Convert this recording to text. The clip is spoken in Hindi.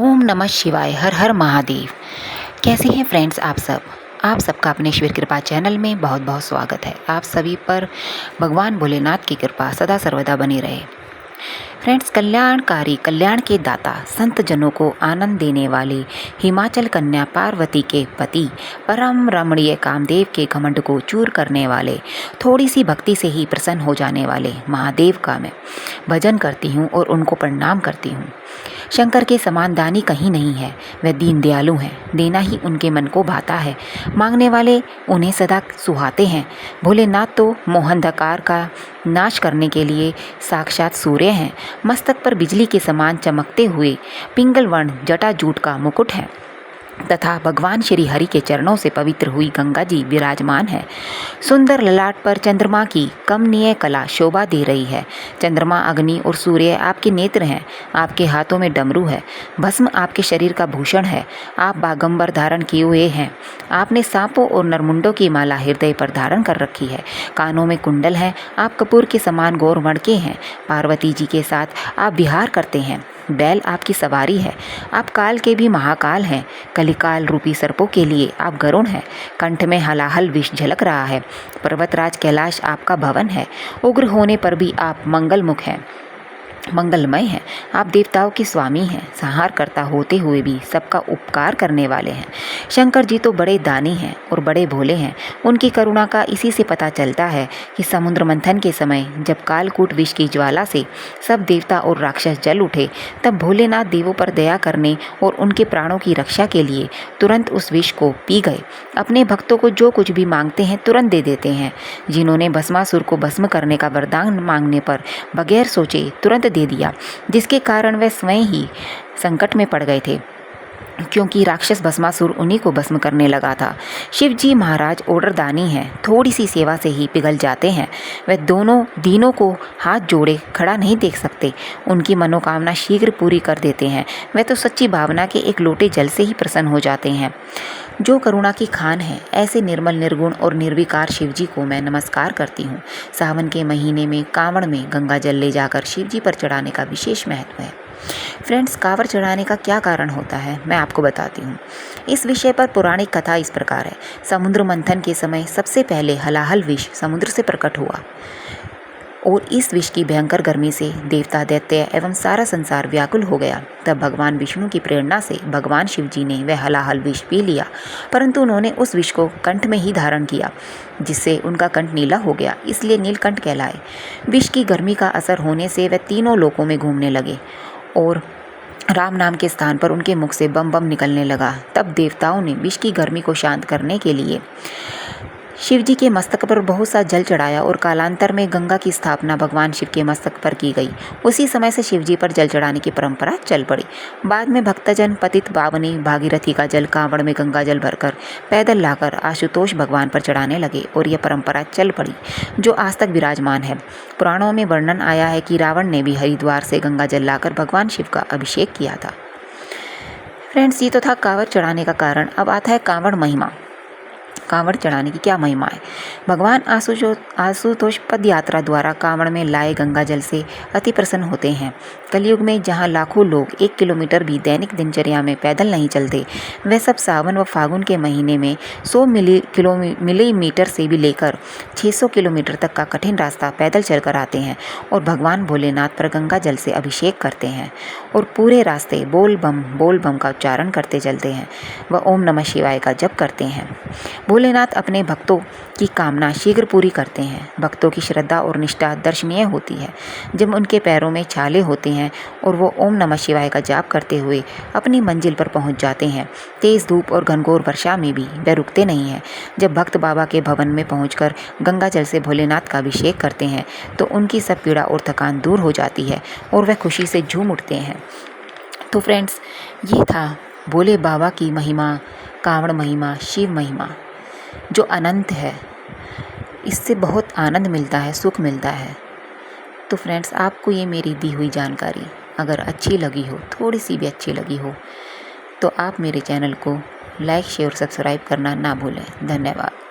ओम नमः शिवाय। हर हर महादेव। कैसे हैं फ्रेंड्स आप सबका अपने ईश्वर कृपा चैनल में बहुत बहुत स्वागत है। आप सभी पर भगवान भोलेनाथ की कृपा सदा सर्वदा बनी रहे। फ्रेंड्स, कल्याणकारी, कल्याण के दाता, संत जनों को आनंद देने वाले, हिमाचल कन्या पार्वती के पति, परम रमणीय कामदेव के घमंड को चूर करने वाले, थोड़ी सी भक्ति से ही प्रसन्न हो जाने वाले महादेव का मैं भजन करती हूँ और उनको प्रणाम करती हूँ। शंकर के समान दानी कहीं नहीं है। वह दीन दयालु हैं, देना ही उनके मन को भाता है। मांगने वाले उन्हें सदा सुहाते हैं। भोलेनाथ तो मोहंधकार का नाश करने के लिए साक्षात सूर्य हैं। मस्तक पर बिजली के समान चमकते हुए पिंगल वर्ण जटाजूट का मुकुट है तथा भगवान श्री हरि के चरणों से पवित्र हुई गंगा जी विराजमान है। सुंदर ललाट पर चंद्रमा की कमनीय कला शोभा दे रही है। चंद्रमा, अग्नि और सूर्य आपके नेत्र हैं। आपके हाथों में डमरू है। भस्म आपके शरीर का भूषण है। आप बागंबर धारण किए हुए हैं। आपने सांपों और नरमुंडों की माला हृदय पर धारण कर रखी है। कानों में कुंडल है। आप कपूर के समान गौर मणके हैं। पार्वती जी के साथ आप विहार करते हैं। बैल आपकी सवारी है। आप काल के भी महाकाल हैं। कलिकाल रूपी सर्पों के लिए आप गरुण हैं। कंठ में हलाहल विष झलक रहा है। पर्वतराज कैलाश आपका भवन है। उग्र होने पर भी आप मंगलमय हैं। आप देवताओं के स्वामी हैं। संहार करता होते हुए भी सबका उपकार करने वाले हैं। शंकर जी तो बड़े दानी हैं और बड़े भोले हैं। उनकी करुणा का इसी से पता चलता है कि समुद्र मंथन के समय जब कालकूट विष की ज्वाला से सब देवता और राक्षस जल उठे, तब भोलेनाथ देवों पर दया करने और उनके प्राणों की रक्षा के लिए तुरंत उस विष को पी गए। अपने भक्तों को जो कुछ भी मांगते हैं तुरंत दे देते हैं। जिन्होंने भस्मासुर को भस्म करने का वरदान मांगने पर बगैर सोचे तुरंत दे दिया, जिसके कारण वे स्वयं ही संकट में पड़ गए थे, क्योंकि राक्षस भस्मासुर उन्हीं को भस्म करने लगा था। शिव जी महाराज ओडरदानी हैं। थोड़ी सी सेवा से ही पिघल जाते हैं। वे दोनों दीनों को हाथ जोड़े खड़ा नहीं देख सकते। उनकी मनोकामना शीघ्र पूरी कर देते हैं। वे तो सच्ची भावना के एक लोटे जल से ही प्रसन्न हो जाते हैं। जो करुणा की खान है, ऐसे निर्मल, निर्गुण और निर्विकार शिव जी को मैं नमस्कार करती हूँ। सावन के महीने में कांवड़ में गंगा जल ले जाकर शिव जी पर चढ़ाने का विशेष महत्व है। फ्रेंड्स, कांवड़ चढ़ाने का क्या कारण होता है, मैं आपको बताती हूँ। इस विषय पर पौराणिक कथा इस प्रकार है। समुद्र मंथन के समय सबसे पहले हलाहल विष समुद्र से प्रकट हुआ और इस विष की भयंकर गर्मी से देवता, दैत्य एवं सारा संसार व्याकुल हो गया। तब भगवान विष्णु की प्रेरणा से भगवान शिव जी ने वह हलाहल विष पी लिया, परंतु उन्होंने उस विष को कंठ में ही धारण किया, जिससे उनका कंठ नीला हो गया, इसलिए नीलकंठ कहलाए। विष की गर्मी का असर होने से वह तीनों लोकों में घूमने लगे और राम नाम के स्थान पर उनके मुख से बम बम निकलने लगा। तब देवताओं ने विष की गर्मी को शांत करने के लिए शिव जी के मस्तक पर बहुत सा जल चढ़ाया और कालांतर में गंगा की स्थापना भगवान शिव के मस्तक पर की गई। उसी समय से शिव जी पर जल चढ़ाने की परंपरा चल पड़ी। बाद में भक्तजन पतित पावनी भागीरथी का जल कांवड़ में गंगा जल भरकर पैदल लाकर आशुतोष भगवान पर चढ़ाने लगे और यह परंपरा चल पड़ी, जो आज तक विराजमान है। पुराणों में वर्णन आया है कि रावण ने भी हरिद्वार से गंगा जल लाकर भगवान शिव का अभिषेक किया था। फ्रेंड्स, ये तो था कांवड़ चढ़ाने का कारण। अब आता है कांवड़ महिमा। कांवड़ चढ़ाने की क्या महिमा है। भगवान आशुतोष पद यात्रा द्वारा कांवड़ में लाए गंगा जल से अति प्रसन्न होते हैं। कलयुग में जहाँ लाखों लोग 1 किलोमीटर भी दैनिक दिनचर्या में पैदल नहीं चलते, वह सब सावन व फागुन के महीने में 100 मिलीमीटर से भी लेकर 600 किलोमीटर तक का कठिन रास्ता पैदल चलकर आते हैं और भगवान भोलेनाथ पर गंगा जल से अभिषेक करते हैं और पूरे रास्ते बोल बम का उच्चारण करते चलते हैं व ओम नमः शिवाय का जप करते हैं। भोलेनाथ अपने भक्तों की कामना शीघ्र पूरी करते हैं। भक्तों की श्रद्धा और निष्ठा दर्शनीय होती है जब उनके पैरों में छाले होते हैं और वो ओम नमः शिवाय का जाप करते हुए अपनी मंजिल पर पहुंच जाते हैं। तेज धूप और घनघोर वर्षा में भी वे रुकते नहीं हैं। जब भक्त बाबा के भवन में पहुंचकर गंगा जल से भोलेनाथ का अभिषेक करते हैं तो उनकी सब पीड़ा और थकान दूर हो जाती है और वह खुशी से झूम उठते हैं। तो फ्रेंड्स, ये था भोले बाबा की महिमा, कांवड़ महिमा, शिव महिमा, जो अनंत है। इससे बहुत आनंद मिलता है, सुख मिलता है। तो फ्रेंड्स, आपको ये मेरी दी हुई जानकारी अगर अच्छी लगी हो, थोड़ी सी भी अच्छी लगी हो, तो आप मेरे चैनल को लाइक, शेयर, सब्सक्राइब करना ना भूलें। धन्यवाद।